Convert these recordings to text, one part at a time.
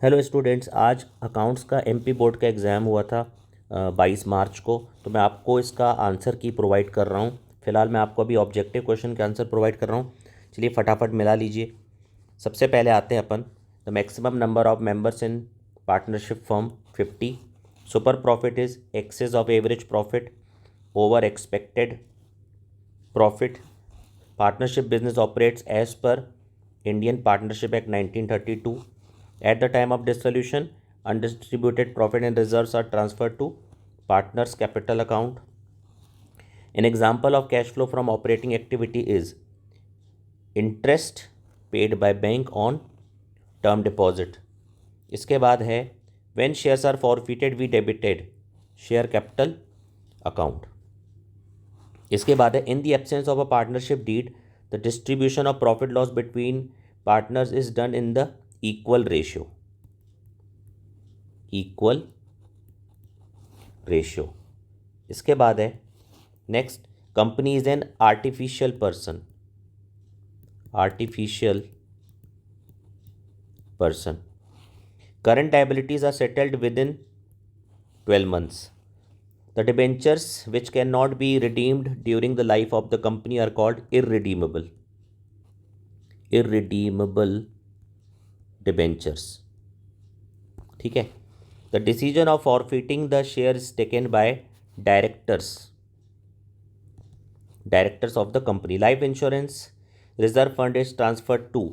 Hello students, आज accounts का MP board का एग्ज़ाम हुआ था 22 मार्च को। तो मैं आपको इसका आंसर की प्रोवाइड कर रहा हूँ। फिलहाल मैं आपको अभी ऑब्जेक्टिव क्वेश्चन के आंसर प्रोवाइड कर रहा हूँ। चलिए फटाफट मिला लीजिए। सबसे पहले आते हैं अपन। The maximum number of members in partnership firm 50। Super profit is excess of average profit over expected profit. Partnership business operates as per Indian Partnership Act 1932. At the time of dissolution, undistributed profit and reserves are transferred to partners' capital account. An example of cash flow from operating activity is interest paid by bank on term deposit. इसके बाद है when shares are forfeited we debited share capital account. इसके बाद है in the absence of a partnership deed the distribution of profit loss between partners is done in the equal ratio. Equal ratio. इसके बाद है next, company is an artificial person. Artificial person. Current liabilities are settled within 12 months. The debentures which cannot be redeemed during the life of the company are called irredeemable. Irredeemable debentures. ठीक है। The decision of forfeiting the share is taken by directors. Directors of the company. Life insurance reserve fund is transferred to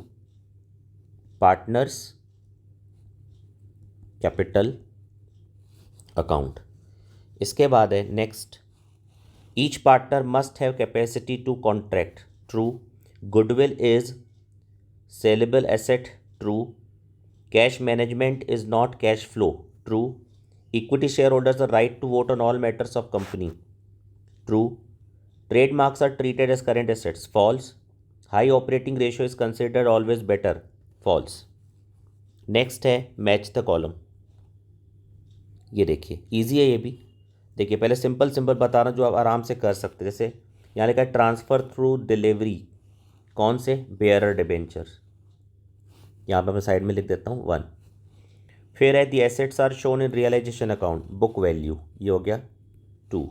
partners capital account. इसके बाद है next, each partner must have capacity to contract. True. Goodwill is saleable asset. True. Cash management is not cash flow. True. Equity share holders are right to vote on all matters of company. True. Trademarks are treated as current assets. False. High operating ratio is considered always better. False. Next है match the column. ये देखिए easy है ये भी। देखिए पहले simple simple बता रहा हूँ जो आप आराम से कर सकते हैं। जैसे यहाँ लिखा है ट्रांसफ़र थ्रू डिलीवरी, कौन से? Bearer debentures. यहाँ पे मैं साइड में लिख देता हूँ 1। फिर है the assets are shown in realisation account, book value, ये हो गया 2।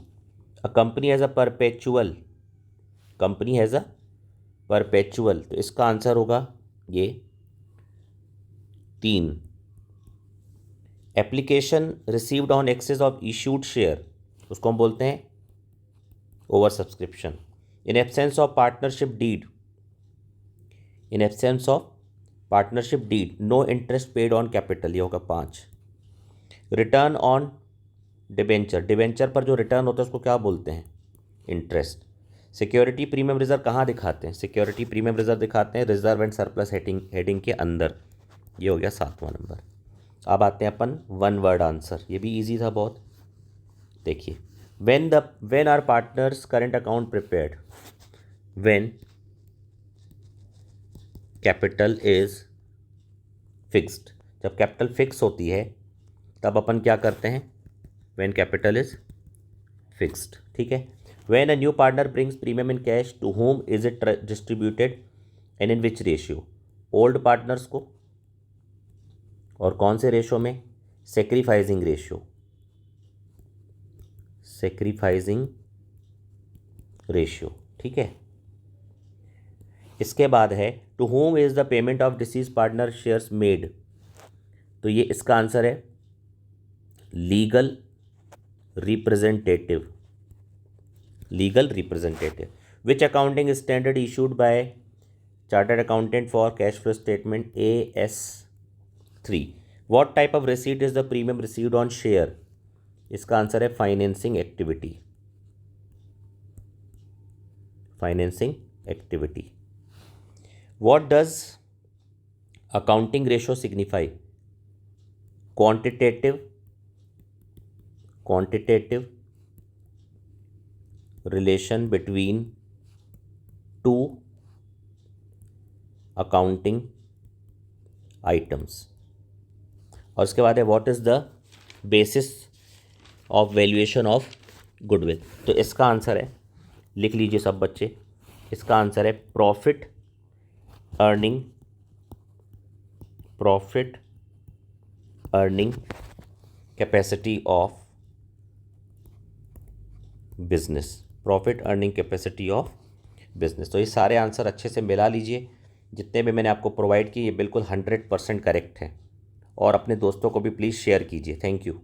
A company has a perpetual, company has a perpetual, तो इसका आंसर होगा ये 3। Application received on excess of issued share, उसको हम बोलते हैं over subscription. In absence of partnership deed, in absence of partnership deed no interest paid on capital, ये होगा 5। रिटर्न ऑन डिबेंचर, डिबेंचर पर जो रिटर्न होता है उसको क्या बोलते हैं? इंटरेस्ट। सिक्योरिटी प्रीमियम रिजर्व कहाँ दिखाते हैं? सिक्योरिटी प्रीमियम रिजर्व दिखाते हैं रिजर्व एंड सरप्लस हेडिंग के अंदर, ये हो गया 7वां नंबर। अब आते हैं अपन वन वर्ड आंसर, ये भी इजी था बहुत। देखिए when are partners current account prepared? When capital is fixed, जब कैपिटल फिक्स होती है तब अपन क्या करते हैं? when capital is fixed, ठीक है। when a new partner brings premium in cash, to whom is it distributed and in which ratio? old partners को, और कौन से रेशो में? सेक्रीफाइजिंग रेशियो, सेक्रीफाइजिंग रेशियो, ठीक है। इसके बाद है to whom is the payment of deceased partner shares made, तो ये इसका आंसर है legal representative, legal representative. Which accounting standard issued by chartered accountant for cash flow statement AS3? What type of receipt is the premium received on share, इसका answer है financing activity, financing activity. What does accounting ratio signify? Quantitative relation between two accounting items। और उसके बाद है what is the basis of valuation of goodwill, तो इसका answer है, लिख लीजिए सब बच्चे, इसका आंसर है profit earning, profit earning capacity of business, profit earning capacity of business. तो ये सारे आंसर अच्छे से मिला लीजिए, जितने भी मैंने आपको प्रोवाइड किए ये बिल्कुल 100% करेक्ट हैं, और अपने दोस्तों को भी प्लीज़ शेयर कीजिए। Thank you.